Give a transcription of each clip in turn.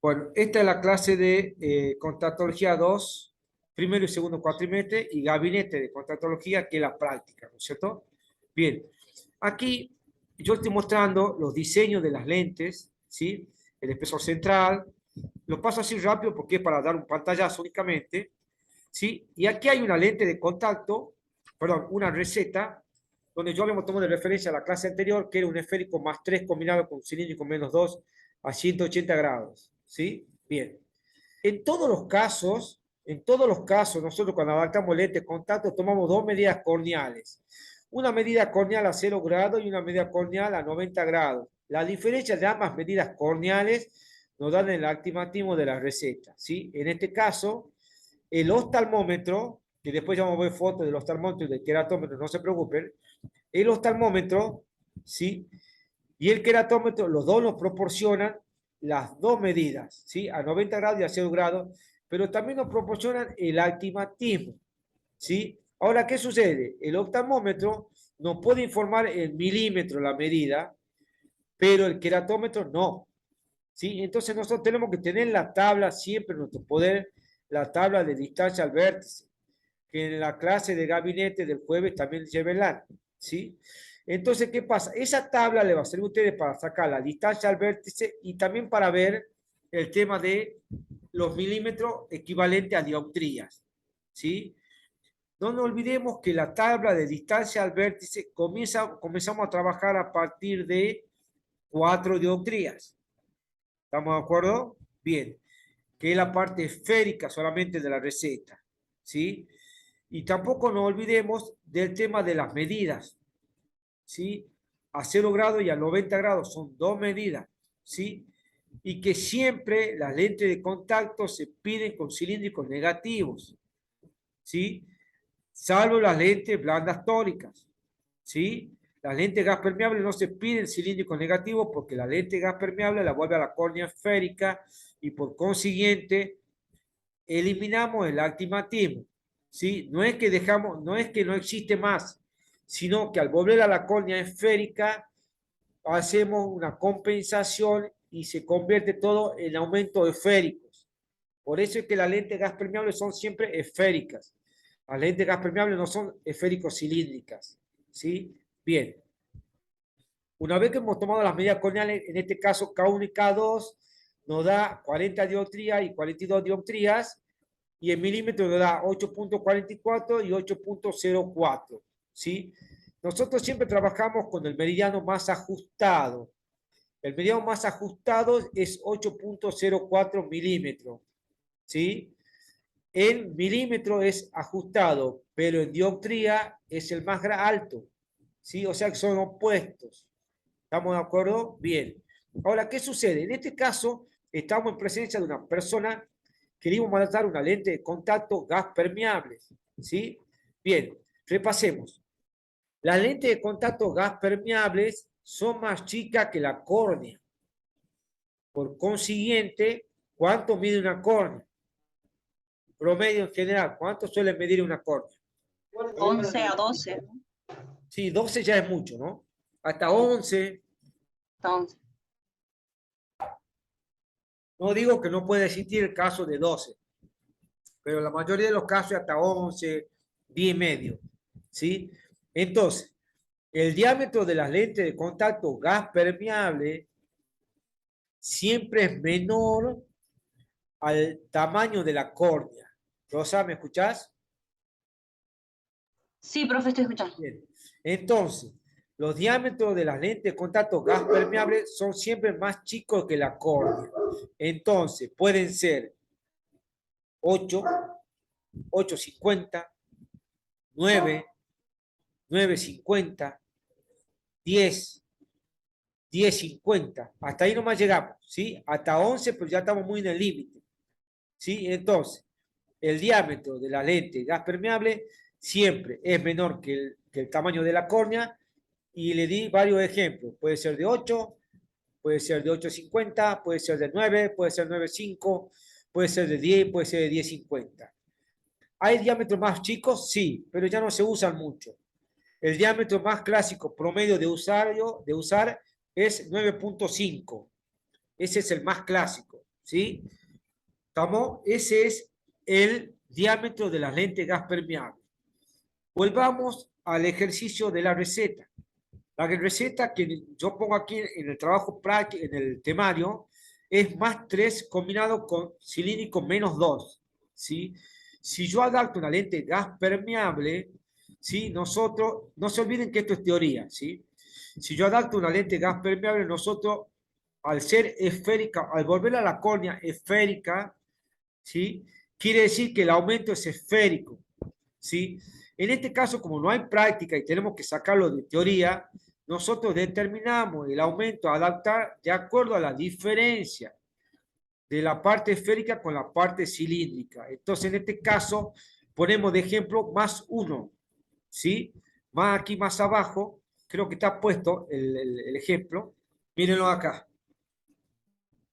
Bueno, esta es la clase de contactología 2, primero y segundo cuatrimestre, y gabinete de contactología, que es la práctica, ¿no es cierto? Bien, aquí yo estoy mostrando los diseños de las lentes, ¿sí? El espesor central, lo paso así rápido porque es para dar un pantallazo únicamente, ¿sí? Y aquí hay una lente de contacto, perdón, una receta, donde yo habíamos tomado de referencia a la clase anterior, que era un esférico más 3 combinado con un cilíndrico menos 2 a 180 grados, ¿sí? Bien. En todos los casos, nosotros cuando adaptamos lente de contacto tomamos dos medidas corneales. Una medida corneal a 0 grados y una medida corneal a 90 grados. La diferencia de ambas medidas corneales nos dan el astigmatismo de la receta, ¿sí? En este caso, el oftalmómetro, que después ya vamos a ver fotos del oftalmómetro y del queratómetro, no se preocupen, el oftalmómetro, ¿sí? Y el queratómetro, los dos nos proporcionan las dos medidas, ¿sí? A 90 grados y a 0 grados, pero también nos proporcionan el astigmatismo, ¿sí? Ahora, ¿qué sucede? El oftalmómetro nos puede informar en milímetros la medida, pero el queratómetro no, ¿sí? Entonces nosotros tenemos que tener la tabla siempre en nuestro poder, la tabla de distancia al vértice, que en la clase de gabinete del jueves también llevarán, ¿sí? Entonces, ¿qué pasa? Esa tabla le va a servir a ustedes para sacar la distancia al vértice y también para ver el tema de los milímetros equivalentes a dioptrías, ¿sí? No nos olvidemos que la tabla de distancia al vértice comenzamos a trabajar a partir de 4 dioptrías. ¿Estamos de acuerdo? Bien. Que es la parte esférica solamente de la receta, ¿sí? Y tampoco nos olvidemos del tema de las medidas, ¿sí? A 0 grados y a 90 grados son dos medidas, ¿sí? Y que siempre las lentes de contacto se piden con cilíndricos negativos, ¿sí? Salvo las lentes blandas tóricas, ¿sí? Las lentes gas permeables no se piden cilíndricos negativos porque la lente gas permeable la vuelve a la córnea esférica y por consiguiente eliminamos el astigmatismo, ¿sí? No es que no existe más, sino que al volver a la córnea esférica hacemos una compensación y se convierte todo en aumento de esféricos. Por eso es que las lentes gas permeables son siempre esféricas. Las lentes gas permeables no son esféricos cilíndricas, ¿sí? Bien. Una vez que hemos tomado las medidas corneales, en este caso K1 y K2 nos da 40 dioptrías y 42 dioptrías, y en milímetros nos da 8.44 y 8.04, ¿sí? Nosotros siempre trabajamos con el meridiano más ajustado. El meridiano más ajustado es 8.04 milímetros, ¿sí? En milímetro es ajustado, pero en dioptría es el más alto, ¿sí? O sea que son opuestos. ¿Estamos de acuerdo? Bien. Ahora, ¿qué sucede? En este caso, estamos en presencia de una persona que le íbamos a dar una lente de contacto gas permeable, ¿sí? Bien, repasemos. Las lentes de contacto gas permeables son más chicas que la córnea. Por consiguiente, ¿cuánto mide una córnea? Promedio en general, ¿cuánto suele medir una córnea? 11 a 12. Sí, 12 ya es mucho, ¿no? Hasta 11. Entonces, No digo que no puede existir el caso de 12, pero la mayoría de los casos es hasta 11, 10 y medio, ¿sí? Entonces, el diámetro de las lentes de contacto gas permeable siempre es menor al tamaño de la córnea. Rosa, ¿me escuchás? sí, profe, estoy escuchando. Bien. Entonces, los diámetros de las lentes de contacto gas permeable son siempre más chicos que la córnea. Entonces, pueden ser 8, 8,50, 9, 9,50, 10, 10,50. Hasta ahí nomás llegamos, ¿sí? Hasta 11, pero ya estamos muy en el límite, ¿sí? Entonces, el diámetro de la lente gas permeable siempre es menor que el tamaño de la córnea, y le di varios ejemplos. Puede ser de 8, puede ser de 8,50, puede ser de 9, puede ser 9,5, puede ser de 10, puede ser de 10,50. ¿Hay diámetros más chicos? Sí, pero ya no se usan mucho. El diámetro más clásico promedio de usar es 9,5. Ese es el más clásico. ¿sí? ¿Estamos? Ese es el diámetro de las lentes gas permeable. Volvamos al ejercicio de la receta. La receta que yo pongo aquí en el trabajo práctico, en el temario, es más 3 combinado con cilíndrico menos 2, ¿sí? Si yo adapto una lente gas permeable, ¿sí? Nosotros, no se olviden que esto es teoría, ¿sí? Si yo adapto una lente gas permeable, nosotros, al ser esférica, al volver a la córnea esférica, ¿sí? Quiere decir que el aumento es esférico, ¿sí? En este caso, como no hay práctica y tenemos que sacarlo de teoría, nosotros determinamos el aumento a adaptar de acuerdo a la diferencia de la parte esférica con la parte cilíndrica. Entonces, en este caso, ponemos de ejemplo más 1, ¿sí? Más aquí, más abajo, creo que está puesto el ejemplo. Mírenlo acá.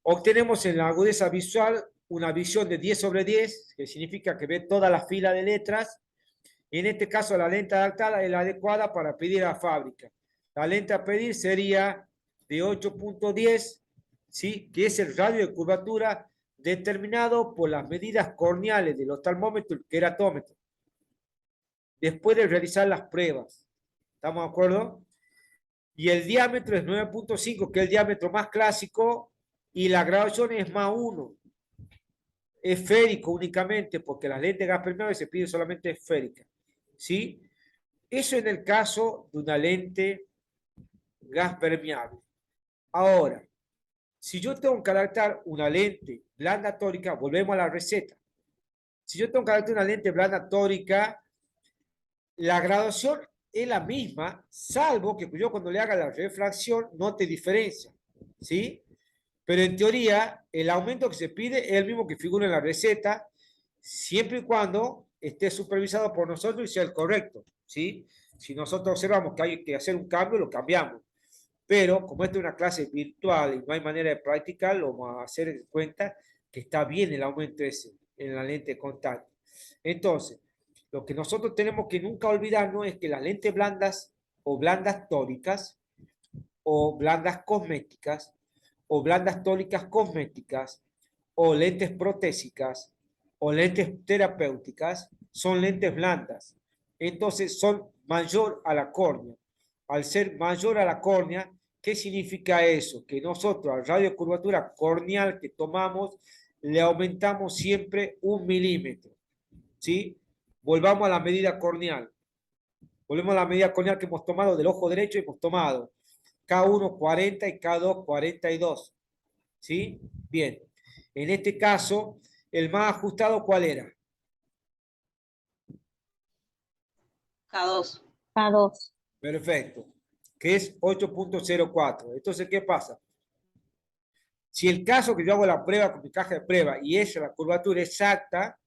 Obtenemos en la agudeza visual una visión de 10 sobre 10, que significa que ve toda la fila de letras. En este caso, la lente adaptada es la adecuada para pedir a fábrica. La lente a pedir sería de 8.10, ¿sí? Que es el radio de curvatura determinado por las medidas corneales del oftalmómetro y el queratómetro, después de realizar las pruebas. ¿Estamos de acuerdo? Y el diámetro es 9.5, que es el diámetro más clásico, y la graduación es más 1. Esférico únicamente, porque las lentes gas permeable se pide solamente esférica, ¿sí? Eso en el caso de una lente gas permeable. Ahora, si yo tengo que adaptar una lente blanda tórica, volvemos a la receta. Si yo tengo que adaptar una lente blanda tórica, la graduación es la misma, salvo que yo cuando le haga la refracción note diferencia, ¿sí? Pero en teoría, el aumento que se pide es el mismo que figura en la receta, siempre y cuando esté supervisado por nosotros y sea el correcto, ¿sí? Si nosotros observamos que hay que hacer un cambio, lo cambiamos. Pero como esta es una clase virtual y no hay manera de practicar, lo vamos a hacer en cuenta que está bien el aumento ese en la lente de contacto. Entonces, lo que nosotros tenemos que nunca olvidarnos es que las lentes blandas o blandas tóricas o blandas cosméticas o blandas tóricas cosméticas o lentes protésicas o lentes terapéuticas son lentes blandas. Entonces son mayor a la córnea. Al ser mayor a la córnea, ¿qué significa eso? Que nosotros al radio de curvatura corneal que tomamos le aumentamos siempre 1 milímetro. ¿Sí? Volvamos a la medida corneal. Volvemos a la medida corneal que hemos tomado del ojo derecho, hemos tomado K1 40 y K2 42. ¿Sí? Bien. En este caso, el más ajustado, ¿cuál era? K2. K2. Perfecto. Que es 8.04. Entonces, ¿qué pasa? Si el caso que yo hago la prueba con mi caja de prueba y esa la curvatura exacta,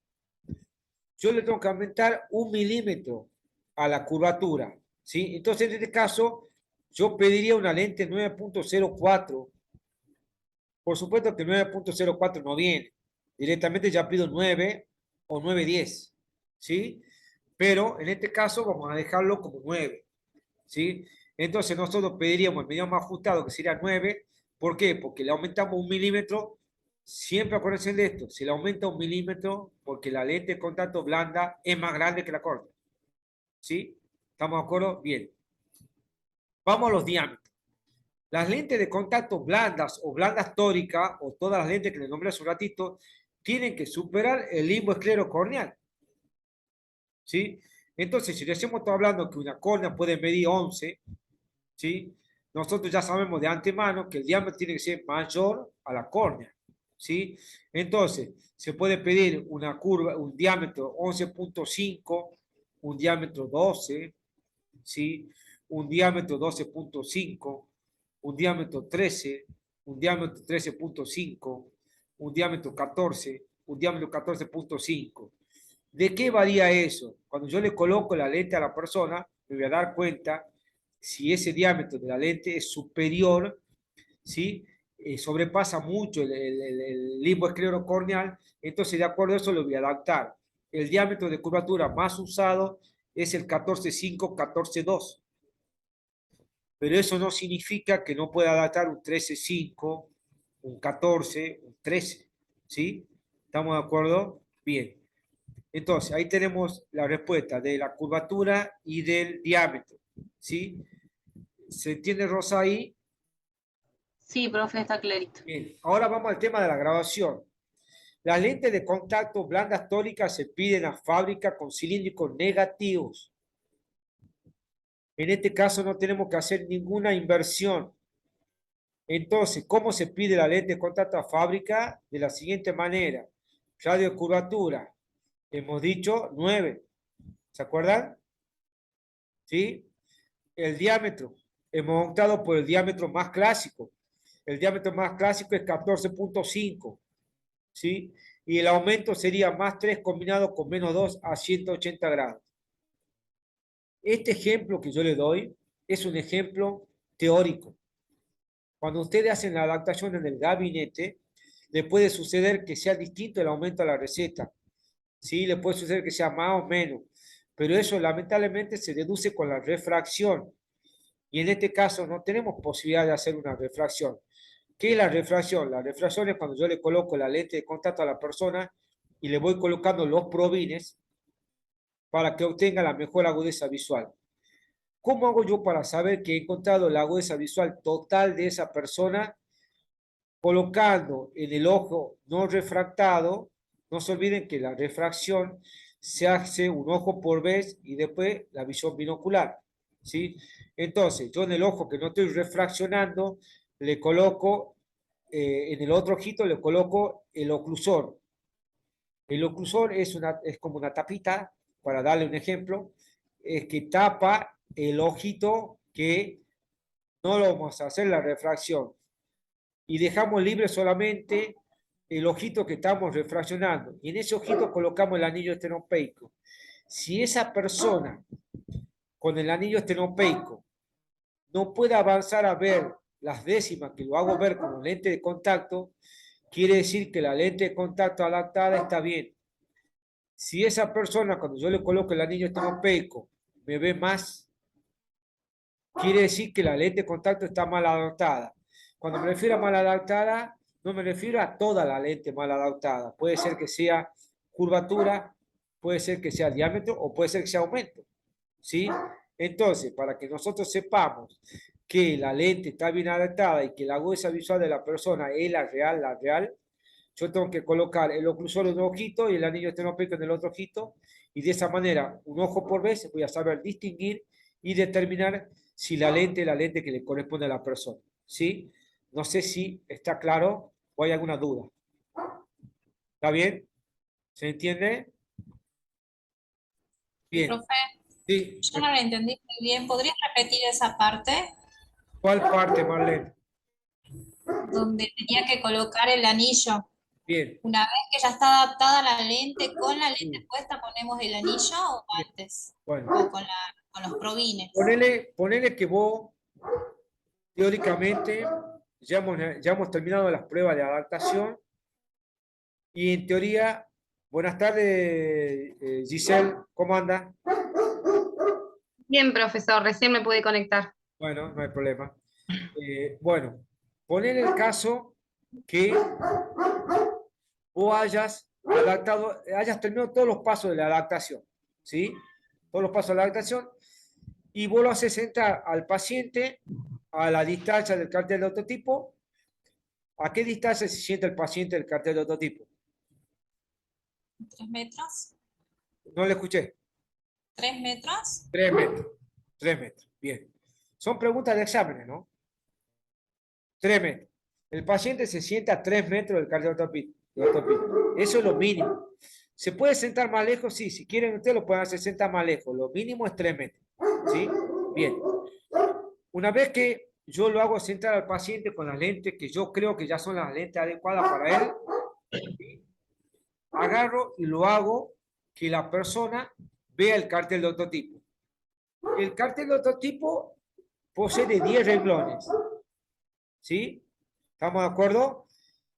yo le tengo que aumentar 1 milímetro a la curvatura. ¿Sí? Entonces, en este caso, yo pediría una lente 9.04. Por supuesto que 9.04 no viene. Directamente ya pido 9 o 9.10. ¿Sí? Pero en este caso vamos a dejarlo como 9. ¿Sí? Entonces nosotros pediríamos el mediano más ajustado, que sería 9. ¿Por qué? Porque le aumentamos 1 milímetro. Siempre acuérdense de esto. Se le aumenta 1 milímetro porque la lente de contacto blanda es más grande que la corta. ¿Sí? ¿Estamos de acuerdo? Bien. Vamos a los diámetros. Las lentes de contacto blandas o blandas tóricas, o todas las lentes que les nombré hace un ratito, tienen que superar el limbo esclerocorneal. ¿Sí? Entonces, si le estamos hablando que una córnea puede medir 11, ¿sí? Nosotros ya sabemos de antemano que el diámetro tiene que ser mayor a la córnea, ¿sí? Entonces, se puede pedir una curva, un diámetro 11.5, un diámetro 12, ¿sí? Un diámetro 12.5, un diámetro 13, un diámetro 13.5, un diámetro 14, un diámetro 14.5. ¿De qué varía eso? Cuando yo le coloco la lente a la persona, me voy a dar cuenta si ese diámetro de la lente es superior, ¿sí? Sobrepasa mucho el limbo esclerocorneal, entonces de acuerdo a eso lo voy a adaptar. El diámetro de curvatura más usado es el 14.5, 14.2. Pero eso no significa que no pueda adaptar un 13.5, un 14, un 13. ¿Sí? ¿Estamos de acuerdo? Bien. Entonces, ahí tenemos la respuesta de la curvatura y del diámetro. ¿Sí? ¿Se entiende, Rosa, ahí? Sí, profe, está clarito. Bien. Ahora vamos al tema de la graduación. Las lentes de contacto blandas tónicas se piden a fábrica con cilíndricos negativos. En este caso no tenemos que hacer ninguna inversión. Entonces, ¿cómo se pide la lente de contacto a fábrica? De la siguiente manera. Radio de curvatura. Hemos dicho 9. ¿Se acuerdan? ¿Sí? El diámetro. Hemos optado por el diámetro más clásico. El diámetro más clásico es 14.5. ¿Sí? Y el aumento sería más 3 combinado con menos 2 a 180 grados. Este ejemplo que yo le doy es un ejemplo teórico. Cuando ustedes hacen la adaptación en el gabinete, le puede suceder que sea distinto el aumento a la receta. Sí, le puede suceder que sea más o menos. Pero eso lamentablemente se deduce con la refracción. Y en este caso no tenemos posibilidad de hacer una refracción. ¿Qué es la refracción? La refracción es cuando yo le coloco la lente de contacto a la persona y le voy colocando los probines para que obtenga la mejor agudeza visual. ¿Cómo hago yo para saber que he encontrado la agudeza visual total de esa persona? Colocando en el ojo no refractado, no se olviden que la refracción se hace un ojo por vez y después la visión binocular, ¿sí? Entonces, yo en el ojo que no estoy refraccionando, le coloco, en el otro ojito le coloco el oclusor. El oclusor es como una tapita, para darle un ejemplo, es que tapa el ojito que no lo vamos a hacer la refracción y dejamos libre solamente el ojito que estamos refraccionando. Y en ese ojito colocamos el anillo estenopeico. Si esa persona con el anillo estenopeico no puede avanzar a ver las décimas que lo hago ver como lente de contacto, quiere decir que la lente de contacto adaptada está bien. Si esa persona, cuando yo le coloco el anillo estenopeico, me ve más, quiere decir que la lente de contacto está mal adaptada. Cuando me refiero a mal adaptada, no me refiero a toda la lente mal adaptada. Puede ser que sea curvatura, puede ser que sea diámetro o puede ser que sea aumento. ¿Sí? Entonces, para que nosotros sepamos que la lente está bien adaptada y que la agudeza visual de la persona es la real, yo tengo que colocar el oclusor en un ojito y el anillo estenopeico en el otro ojito, y de esa manera, un ojo por vez, voy a saber distinguir y determinar si la lente es la lente que le corresponde a la persona. ¿Sí? No sé si está claro o hay alguna duda. ¿Está bien? ¿Se entiende? Bien. Profe, Sí. yo no lo entendí muy bien. ¿Podrías repetir esa parte ¿Cuál parte, Marlene? donde tenía que colocar el anillo? Bien. Una vez que ya está adaptada la lente, con la lente Sí. puesta ponemos el anillo o Bien. antes, Bueno, o con los probines. ponele que vos, teóricamente, ya hemos terminado las pruebas de adaptación y en teoría, buenas tardes, Giselle, ¿cómo anda? Bien, profesor, recién me pude conectar. Bueno, no hay problema. Bueno, poner el caso que vos hayas adaptado, hayas terminado todos los pasos de la adaptación, ¿sí? Todos los pasos de la adaptación, y vos lo haces sentar al paciente a la distancia del cartel de autotipo. ¿A qué distancia se sienta el paciente del cartel de autotipo? 3 metros. No le escuché. 3 metros. 3 metros. 3 metros. Bien. Son preguntas de exámenes, ¿no? 3 metros. El paciente se sienta a 3 metros del cartel de autotipo. Eso es lo mínimo. ¿Se puede sentar más lejos? Sí. Si quieren ustedes lo pueden hacer sentar más lejos. Lo mínimo es 3 metros. ¿Sí? Bien. Una vez que yo lo hago sentar al paciente con las lentes que yo creo que ya son las lentes adecuadas para él, ¿sí? Agarro y lo hago que la persona vea el cartel de autotipo. El cartel de autotipo posee de 10 renglones. ¿Sí? ¿Estamos de acuerdo?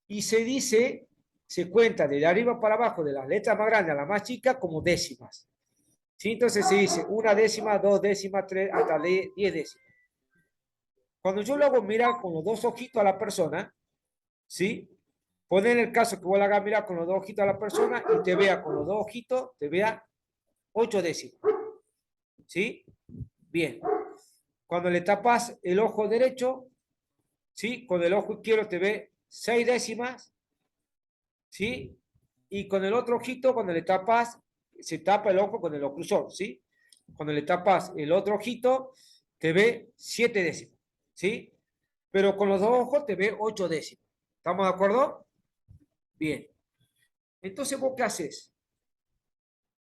Y se dice, se cuenta de arriba para abajo, de las letras más grandes a las más chicas, como décimas. ¿Sí? Entonces se dice 1 décima, 2 décimas, 3, hasta 10 décimas. Cuando yo lo hago mirar con los dos ojitos a la persona, ¿sí? Poner el caso que vos le hagas mirar con los dos ojitos a la persona y te vea con los dos ojitos, te vea 8 décimas. ¿Sí? Bien. Cuando le tapas el ojo derecho, ¿sí? Con el ojo izquierdo te ve 6 décimas, ¿sí? Y con el otro ojito, cuando le tapas, se tapa el ojo con el oclusor, ¿sí? Cuando le tapas el otro ojito, te ve 7 décimas, ¿sí? Pero con los dos ojos te ve 8 décimas. ¿Estamos de acuerdo? Bien. Entonces, ¿vos qué haces?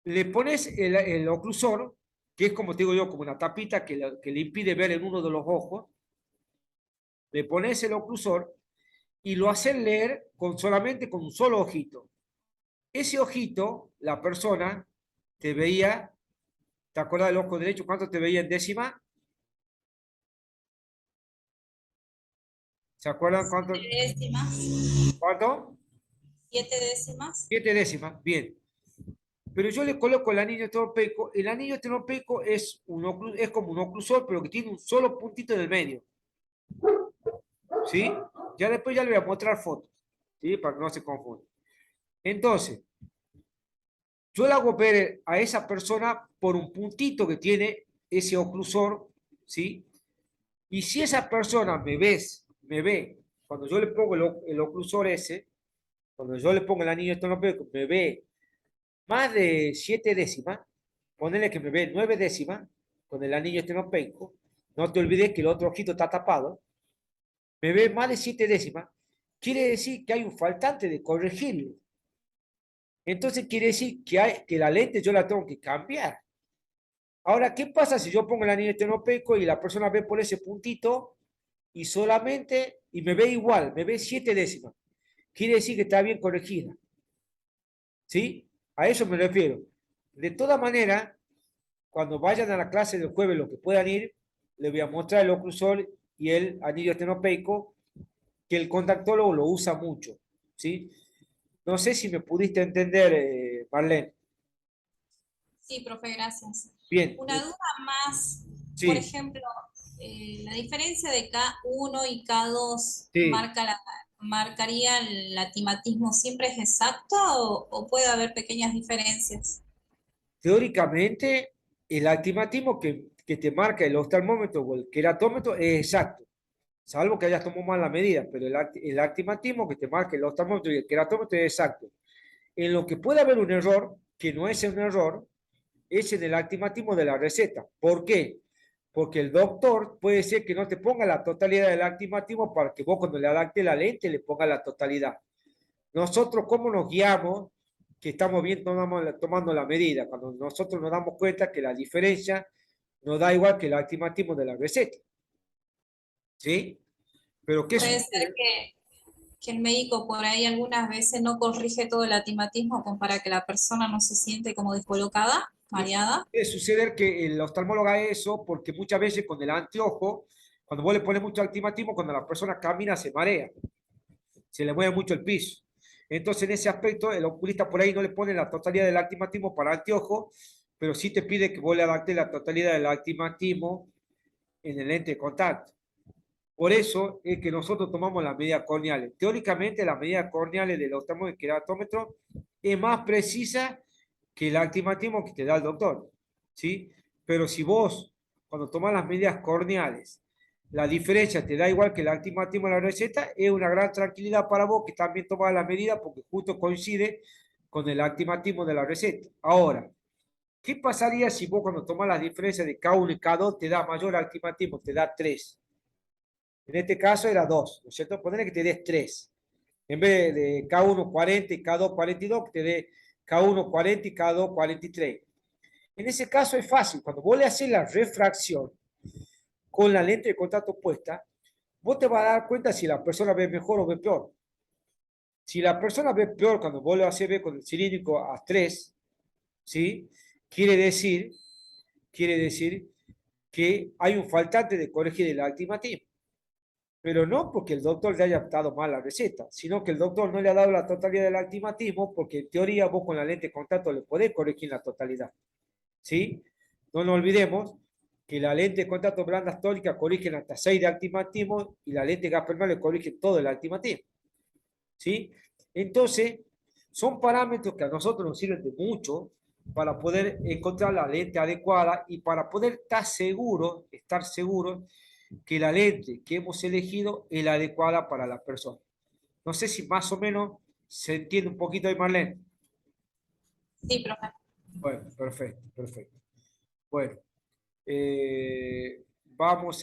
Le pones el oclusor, que es como te digo yo, como una tapita que le impide ver en uno de los ojos. Le pones el oclusor y lo haces leer solamente con un solo ojito. Ese ojito, la persona te veía, ¿te acuerdas del ojo derecho? ¿Cuánto te veía en décima? ¿Se acuerdan cuánto? 7 décimas. ¿Cuánto? 7 décimas. 7 décimas, bien. Pero yo le coloco el anillo estropeico. El anillo estropeico es como un oclusor, pero que tiene un solo puntito en el medio. ¿Sí? Ya después ya le voy a mostrar fotos, ¿sí? Para que no se confunda. Entonces, yo le hago ver a esa persona por un puntito que tiene ese oclusor, ¿sí? Y si esa persona me ve, cuando yo le pongo el oclusor ese, cuando yo le pongo el anillo estropeico, me ve más de 7 décimas, ponele que me ve 9 décimas con el anillo estropeico, no te olvides que el otro ojito está tapado, me ve más de 7 décimas, quiere decir que hay un faltante de corregirle. Entonces quiere decir que la lente yo la tengo que cambiar. Ahora, ¿qué pasa si yo pongo el anillo estropeico y la persona ve por ese puntito y solamente, y me ve igual, me ve 7 décimas? Quiere decir que está bien corregida. ¿Sí? A eso me refiero. De toda manera, cuando vayan a la clase del jueves, los que puedan ir, les voy a mostrar el oclusor y el anillo estropeico, que el contactólogo lo usa mucho. ¿Sí? No sé si me pudiste entender, Marlene. Sí, profe, gracias. Bien. Una duda más, por Sí, ejemplo, la diferencia de K1 y K2 sí. marcaría el latimatismo, ¿siempre es exacto o puede haber pequeñas diferencias? Teóricamente, el actimatismo que te marca el oftalmómetro o el queratómetro es exacto, salvo que hayas tomado mal la medida, pero el actimatismo que te marca el oftalmómetro y el queratómetro es exacto. En lo que puede haber un error, que no es un error, es en el actimatismo de la receta. ¿Por qué? Porque el doctor puede ser que no te ponga la totalidad del actimatismo para que vos cuando le adapte la lente le ponga la totalidad. Nosotros, ¿cómo nos guiamos? Que estamos bien tomando la medida, cuando nosotros nos damos cuenta que la diferencia nos da igual que el actimatismo de la receta. ¿Sí? Pero ¿qué Puede ser sucede? que el médico por ahí algunas veces no corrige todo el latimatismo como para que la persona no se siente como descolocada, mareada. Puede suceder que el oftalmólogo haga eso porque muchas veces con el anteojo, cuando vos le pones mucho actimatismo, cuando la persona camina se marea, se le mueve mucho el piso. Entonces, en ese aspecto, el oculista por ahí no le pone la totalidad del actimatismo para anteojo, pero sí te pide que vos le adaptes la totalidad del actimatismo en el lente de contacto. Por eso es que nosotros tomamos las medidas corneales. Teóricamente, las medidas corneales del oftalmómetro y queratómetro es más precisa que el actimatismo que te da el doctor, ¿sí? Pero si vos, cuando tomas las medidas corneales, la diferencia te da igual que el actimatismo de la receta, es una gran tranquilidad para vos que también tomas la medida porque justo coincide con el actimatismo de la receta. Ahora, ¿qué pasaría si vos cuando tomas las diferencias de K1 y K2 te da mayor actimatismo, te da 3? En este caso era 2, ¿no es cierto? Ponerle que te des 3. En vez de K1 40 y K2 42, que te dé K1 40 y K2 43. En ese caso es fácil. Cuando vos le haces la refracción con la lente de contacto puesta, vos te vas a dar cuenta si la persona ve mejor o ve peor. Si la persona ve peor cuando vos lo haces ver con el cilíndrico a 3, ¿sí? Quiere decir, quiere decir que hay un faltante de corregir el astigmatismo. Pero no porque el doctor le haya dado mal la receta, sino que el doctor no le ha dado la totalidad del astigmatismo, porque en teoría vos con la lente de contacto le podés corregir la totalidad. ¿Sí? No nos olvidemos que la lente de contacto blandas tónicas corrigen hasta 6 de astigmatismo y la lente Gasperman le corrige todo el astigmatismo. ¿Sí? Entonces, son parámetros que a nosotros nos sirven de mucho para poder encontrar la lente adecuada y para poder estar seguros que la lente que hemos elegido es la adecuada para la persona. No sé si más o menos se entiende un poquito de Marlene. Sí, profe. Bueno, perfecto, perfecto. Bueno, vamos